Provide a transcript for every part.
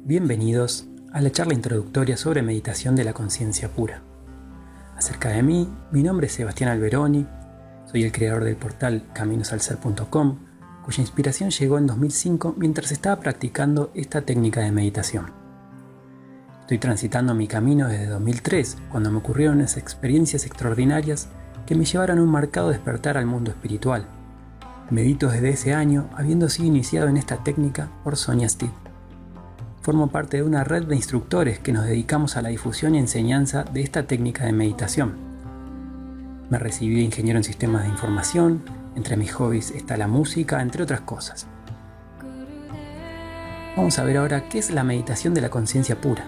Bienvenidos a la charla introductoria sobre meditación de la conciencia pura. Acerca de mí, mi nombre es Sebastián Alberoni, soy el creador del portal caminosalser.com, cuya inspiración llegó en 2005 mientras estaba practicando esta técnica de meditación. Estoy transitando mi camino desde 2003, cuando me ocurrieron esas experiencias extraordinarias que me llevaron a un marcado despertar al mundo espiritual. Medito desde ese año, habiendo sido iniciado en esta técnica por Sonia Stitt. Formo parte de una red de instructores que nos dedicamos a la difusión y enseñanza de esta técnica de meditación. Me recibí de ingeniero en sistemas de información, entre mis hobbies está la música, entre otras cosas. Vamos a ver ahora qué es la meditación de la conciencia pura.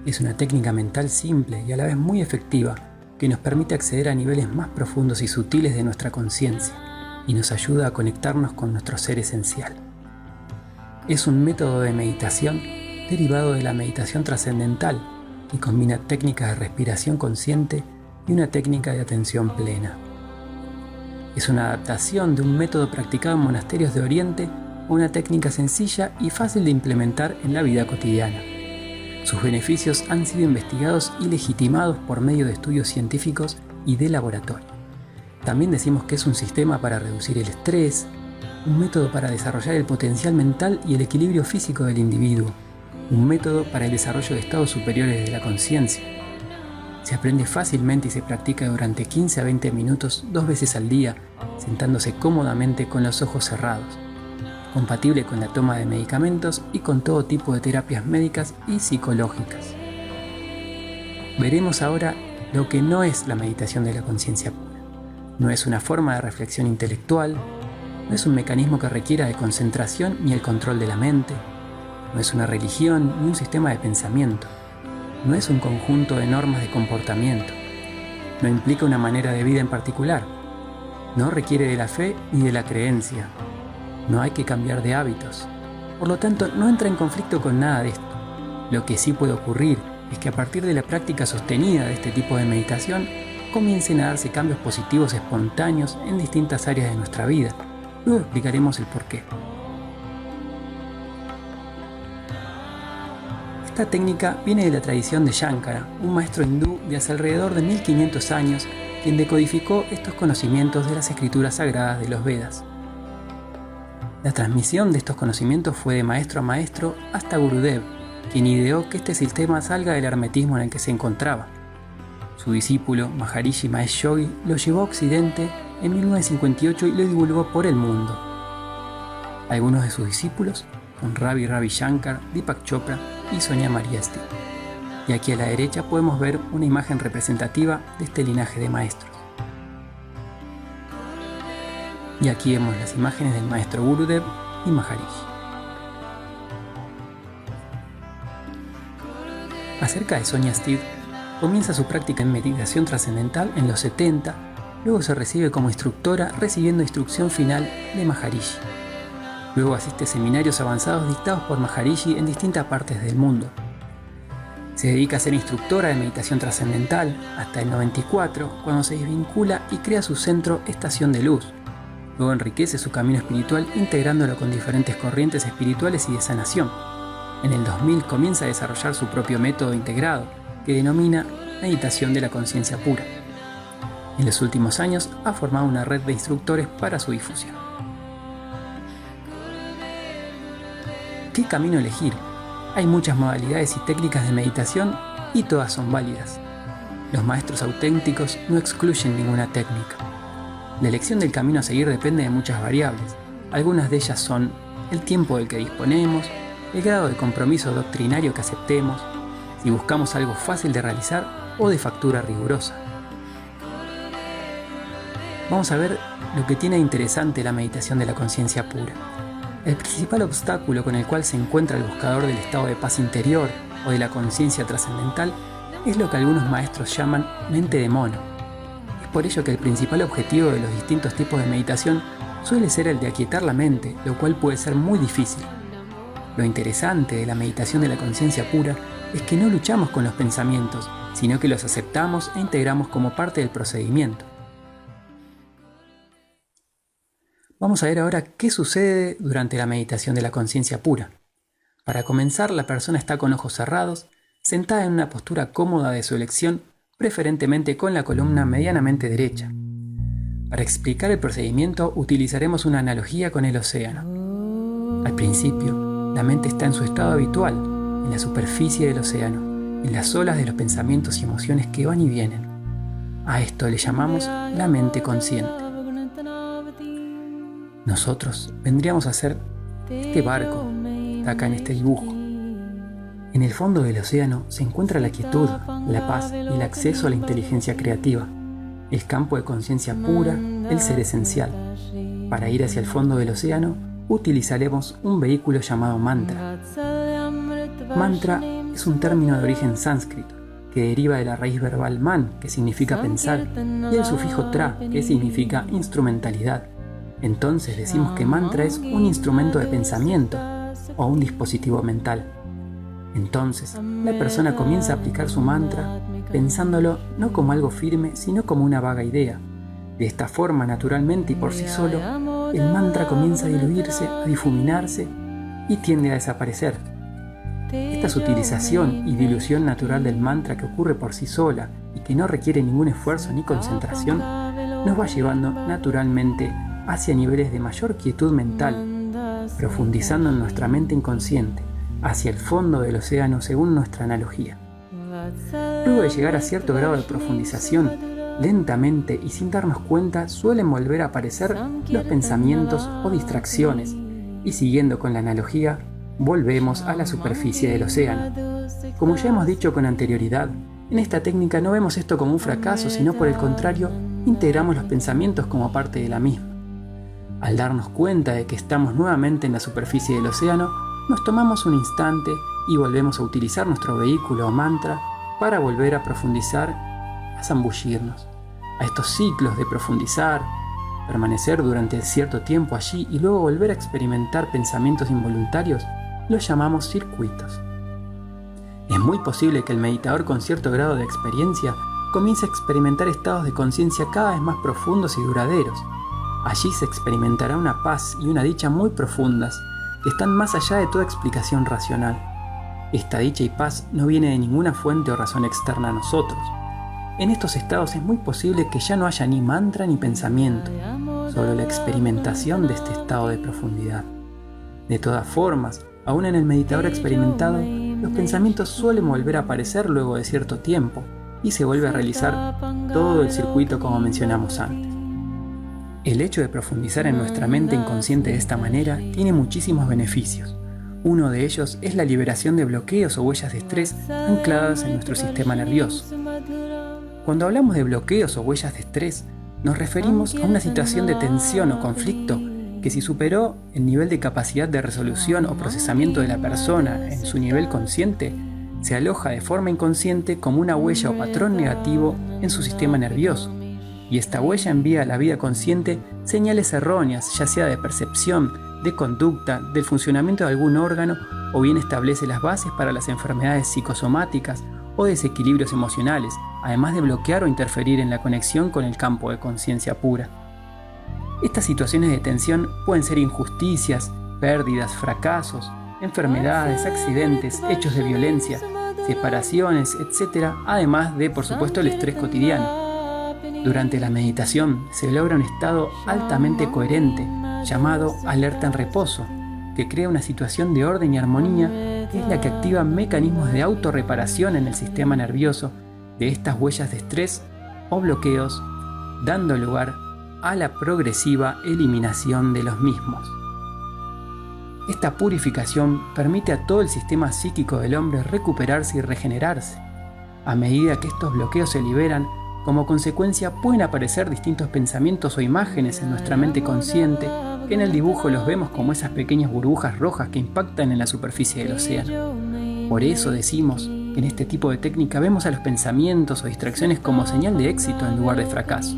Es una técnica mental simple y a la vez muy efectiva que nos permite acceder a niveles más profundos y sutiles de nuestra conciencia y nos ayuda a conectarnos con nuestro ser esencial. Es un método de meditación derivado de la meditación trascendental que combina técnicas de respiración consciente y una técnica de atención plena. Es una adaptación de un método practicado en monasterios de Oriente a una técnica sencilla y fácil de implementar en la vida cotidiana. Sus beneficios han sido investigados y legitimados por medio de estudios científicos y de laboratorio. También decimos que es un sistema para reducir el estrés, un método para desarrollar el potencial mental y el equilibrio físico del individuo, un método para el desarrollo de estados superiores de la conciencia. Se aprende fácilmente y se practica durante 15 a 20 minutos 2 veces al día, sentándose cómodamente con los ojos cerrados. Compatible con la toma de medicamentos y con todo tipo de terapias médicas y psicológicas. Veremos ahora lo que no es la meditación de la conciencia pura. No es una forma de reflexión intelectual, no es un mecanismo que requiera de concentración ni el control de la mente, no es una religión ni un sistema de pensamiento, no es un conjunto de normas de comportamiento, no implica una manera de vida en particular, no requiere de la fe ni de la creencia, no hay que cambiar de hábitos, por lo tanto no entra en conflicto con nada de esto. Lo que sí puede ocurrir es que a partir de la práctica sostenida de este tipo de meditación comiencen a darse cambios positivos espontáneos en distintas áreas de nuestra vida. Luego explicaremos el porqué. Esta técnica viene de la tradición de Shankara, un maestro hindú de hace alrededor de 1500 años, quien decodificó estos conocimientos de las escrituras sagradas de los Vedas. La transmisión de estos conocimientos fue de maestro a maestro hasta Gurudev, quien ideó que este sistema salga del hermetismo en el que se encontraba. Su discípulo, Maharishi Mahesh Yogi, lo llevó a Occidente en 1958 y lo divulgó por el mundo. Algunos de sus discípulos son Ravi Shankar, Deepak Chopra y Sonia Maria Stitt. Y aquí a la derecha podemos ver una imagen representativa de este linaje de maestros. Y aquí vemos las imágenes del maestro Gurudev y Maharishi. Acerca de Sonia Stitt, comienza su práctica en meditación trascendental en los 70, luego se recibe como instructora recibiendo instrucción final de Maharishi. Luego asiste a seminarios avanzados dictados por Maharishi en distintas partes del mundo. Se dedica a ser instructora de meditación trascendental hasta el 94, cuando se desvincula y crea su centro Estación de Luz. Luego enriquece su camino espiritual integrándolo con diferentes corrientes espirituales y de sanación. En el 2000 comienza a desarrollar su propio método integrado, que denomina meditación de la conciencia pura. En los últimos años ha formado una red de instructores para su difusión. ¿Qué camino elegir? Hay muchas modalidades y técnicas de meditación y todas son válidas. Los maestros auténticos no excluyen ninguna técnica. La elección del camino a seguir depende de muchas variables. Algunas de ellas son el tiempo del que disponemos, el grado de compromiso doctrinario que aceptemos, si buscamos algo fácil de realizar o de factura rigurosa. Vamos a ver lo que tiene de interesante la meditación de la conciencia pura. El principal obstáculo con el cual se encuentra el buscador del estado de paz interior o de la conciencia trascendental es lo que algunos maestros llaman mente de mono. Es por ello que el principal objetivo de los distintos tipos de meditación suele ser el de aquietar la mente, lo cual puede ser muy difícil. Lo interesante de la meditación de la conciencia pura es que no luchamos con los pensamientos, sino que los aceptamos e integramos como parte del procedimiento. Vamos a ver ahora qué sucede durante la meditación de la conciencia pura. Para comenzar, la persona está con ojos cerrados, sentada en una postura cómoda de su elección, preferentemente con la columna medianamente derecha. Para explicar el procedimiento utilizaremos una analogía con el océano. Al principio, la mente está en su estado habitual, en la superficie del océano, en las olas de los pensamientos y emociones que van y vienen. A esto le llamamos la mente consciente. Nosotros vendríamos a ser este barco, acá en este dibujo. En el fondo del océano se encuentra la quietud, la paz y el acceso a la inteligencia creativa, el campo de conciencia pura, el ser esencial. Para ir hacia el fondo del océano, utilizaremos un vehículo llamado mantra. Mantra es un término de origen sánscrito, que deriva de la raíz verbal man, que significa pensar, y el sufijo tra, que significa instrumentalidad. Entonces decimos que mantra es un instrumento de pensamiento o un dispositivo mental. Entonces, la persona comienza a aplicar su mantra pensándolo no como algo firme, sino como una vaga idea. De esta forma, naturalmente y por sí solo, el mantra comienza a diluirse, a difuminarse y tiende a desaparecer. Esta sutilización y dilución natural del mantra que ocurre por sí sola y que no requiere ningún esfuerzo ni concentración, nos va llevando naturalmente hacia niveles de mayor quietud mental, profundizando en nuestra mente inconsciente, hacia el fondo del océano según nuestra analogía. Luego de llegar a cierto grado de profundización, lentamente y sin darnos cuenta suelen volver a aparecer los pensamientos o distracciones, y siguiendo con la analogía, volvemos a la superficie del océano. Como ya hemos dicho con anterioridad, en esta técnica no vemos esto como un fracaso, sino por el contrario, integramos los pensamientos como parte de la misma. Al darnos cuenta de que estamos nuevamente en la superficie del océano, nos tomamos un instante y volvemos a utilizar nuestro vehículo o mantra para volver a profundizar, a zambullirnos. A estos ciclos de profundizar, permanecer durante cierto tiempo allí y luego volver a experimentar pensamientos involuntarios, los llamamos circuitos. Es muy posible que el meditador con cierto grado de experiencia comience a experimentar estados de conciencia cada vez más profundos y duraderos. Allí se experimentará una paz y una dicha muy profundas, que están más allá de toda explicación racional. Esta dicha y paz no viene de ninguna fuente o razón externa a nosotros. En estos estados es muy posible que ya no haya ni mantra ni pensamiento, solo la experimentación de este estado de profundidad. De todas formas, aún en el meditador experimentado, los pensamientos suelen volver a aparecer luego de cierto tiempo y se vuelve a realizar todo el circuito como mencionamos antes. El hecho de profundizar en nuestra mente inconsciente de esta manera tiene muchísimos beneficios. Uno de ellos es la liberación de bloqueos o huellas de estrés ancladas en nuestro sistema nervioso. Cuando hablamos de bloqueos o huellas de estrés, nos referimos a una situación de tensión o conflicto que si superó el nivel de capacidad de resolución o procesamiento de la persona en su nivel consciente, se aloja de forma inconsciente como una huella o patrón negativo en su sistema nervioso. Y esta huella envía a la vida consciente señales erróneas, ya sea de percepción, de conducta, del funcionamiento de algún órgano, o bien establece las bases para las enfermedades psicosomáticas o desequilibrios emocionales, además de bloquear o interferir en la conexión con el campo de conciencia pura. Estas situaciones de tensión pueden ser injusticias, pérdidas, fracasos, enfermedades, accidentes, hechos de violencia, separaciones, etc., además de, por supuesto, el estrés cotidiano. Durante la meditación se logra un estado altamente coherente, llamado alerta en reposo, que crea una situación de orden y armonía que es la que activa mecanismos de autorreparación en el sistema nervioso de estas huellas de estrés o bloqueos, dando lugar a la progresiva eliminación de los mismos. Esta purificación permite a todo el sistema psíquico del hombre recuperarse y regenerarse. A medida que estos bloqueos se liberan, como consecuencia pueden aparecer distintos pensamientos o imágenes en nuestra mente consciente, que en el dibujo los vemos como esas pequeñas burbujas rojas que impactan en la superficie del océano. Por eso decimos que en este tipo de técnica vemos a los pensamientos o distracciones como señal de éxito en lugar de fracaso.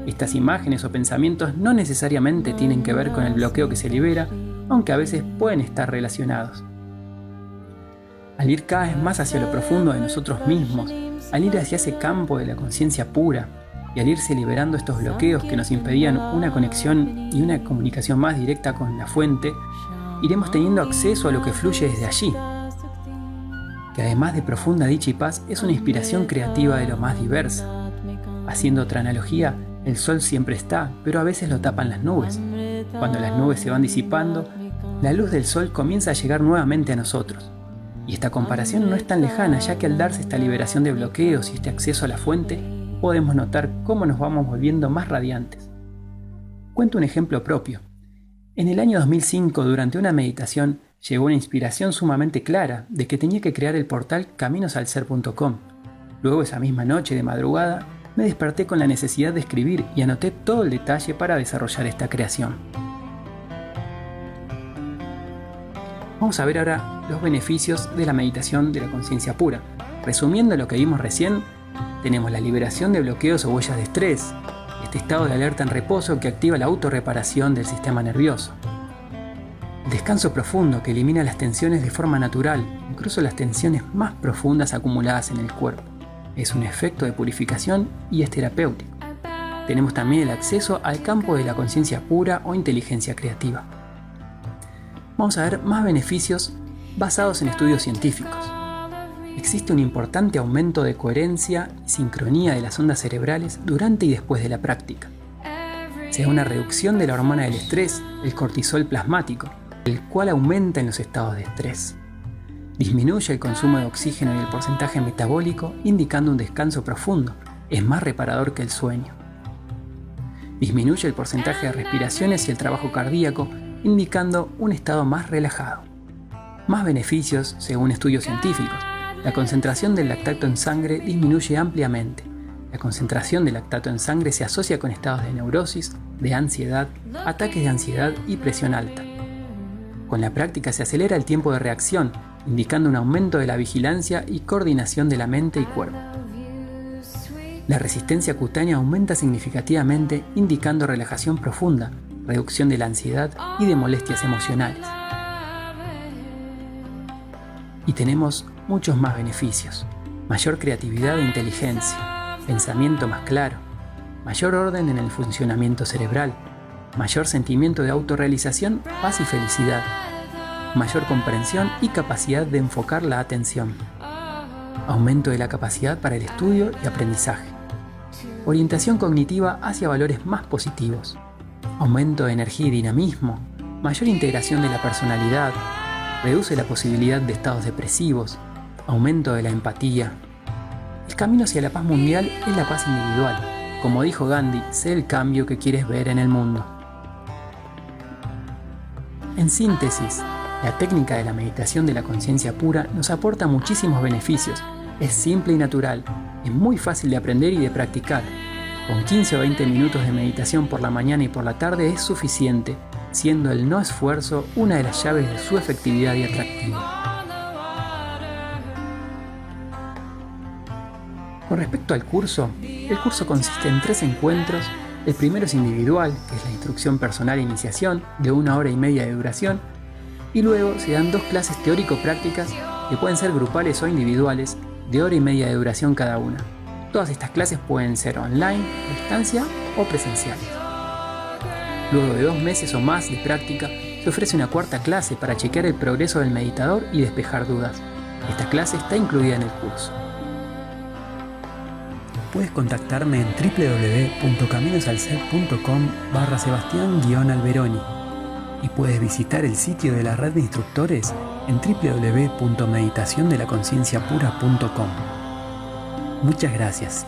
Estas imágenes o pensamientos no necesariamente tienen que ver con el bloqueo que se libera, aunque a veces pueden estar relacionados. Al ir cada vez más hacia lo profundo de nosotros mismos, al ir hacia ese campo de la conciencia pura y al irse liberando estos bloqueos que nos impedían una conexión y una comunicación más directa con la fuente, iremos teniendo acceso a lo que fluye desde allí, que además de profunda dicha y paz, es una inspiración creativa de lo más diversa. Haciendo otra analogía, el sol siempre está, pero a veces lo tapan las nubes. Cuando las nubes se van disipando, la luz del sol comienza a llegar nuevamente a nosotros. Y esta comparación no es tan lejana, ya que al darse esta liberación de bloqueos y este acceso a la fuente, podemos notar cómo nos vamos volviendo más radiantes. Cuento un ejemplo propio. En el año 2005, durante una meditación, llegó una inspiración sumamente clara de que tenía que crear el portal caminosalser.com. Luego, esa misma noche de madrugada, me desperté con la necesidad de escribir y anoté todo el detalle para desarrollar esta creación. Vamos a ver ahora los beneficios de la meditación de la conciencia pura. Resumiendo lo que vimos recién, tenemos la liberación de bloqueos o huellas de estrés, este estado de alerta en reposo que activa la autorreparación del sistema nervioso. El descanso profundo que elimina las tensiones de forma natural, incluso las tensiones más profundas acumuladas en el cuerpo. Es un efecto de purificación y es terapéutico. Tenemos también el acceso al campo de la conciencia pura o inteligencia creativa. Vamos a ver más beneficios basados en estudios científicos. Existe un importante aumento de coherencia y sincronía de las ondas cerebrales durante y después de la práctica. Se da una reducción de la hormona del estrés, el cortisol plasmático, el cual aumenta en los estados de estrés. Disminuye el consumo de oxígeno y el porcentaje metabólico, indicando un descanso profundo. Es más reparador que el sueño. Disminuye el porcentaje de respiraciones y el trabajo cardíaco, indicando un estado más relajado. Más beneficios según estudios científicos. La concentración del lactato en sangre disminuye ampliamente. La concentración de lactato en sangre se asocia con estados de neurosis, de ansiedad, ataques de ansiedad y presión alta. Con la práctica se acelera el tiempo de reacción, indicando un aumento de la vigilancia y coordinación de la mente y cuerpo. La resistencia cutánea aumenta significativamente, indicando relajación profunda, reducción de la ansiedad y de molestias emocionales. Y tenemos muchos más beneficios: mayor creatividad e inteligencia, pensamiento más claro, mayor orden en el funcionamiento cerebral, mayor sentimiento de autorrealización, paz y felicidad, mayor comprensión y capacidad de enfocar la atención, aumento de la capacidad para el estudio y aprendizaje, orientación cognitiva hacia valores más positivos, aumento de energía y dinamismo, mayor integración de la personalidad, reduce la posibilidad de estados depresivos, aumento de la empatía. El camino hacia la paz mundial es la paz individual. Como dijo Gandhi, sé el cambio que quieres ver en el mundo. En síntesis, la técnica de la meditación de la conciencia pura nos aporta muchísimos beneficios. Es simple y natural, es muy fácil de aprender y de practicar. Con 15 o 20 minutos de meditación por la mañana y por la tarde es suficiente, siendo el no esfuerzo una de las llaves de su efectividad y atractivo. Con respecto al curso, el curso consiste en 3 encuentros. El primero es individual, que es la instrucción personal e iniciación, de 1 hora y media de duración, y luego se dan 2 clases teórico-prácticas que pueden ser grupales o individuales, de 1 hora y media de duración cada una. Todas estas clases pueden ser online, a distancia o presenciales. Luego de 2 meses o más de práctica, se ofrece una 4ª clase para chequear el progreso del meditador y despejar dudas. Esta clase está incluida en el curso. Puedes contactarme en www.caminosalser.com/Sebastián-Alberoni y puedes visitar el sitio de la red de instructores en www.meditaciondelaconcienciapura.com. Muchas gracias.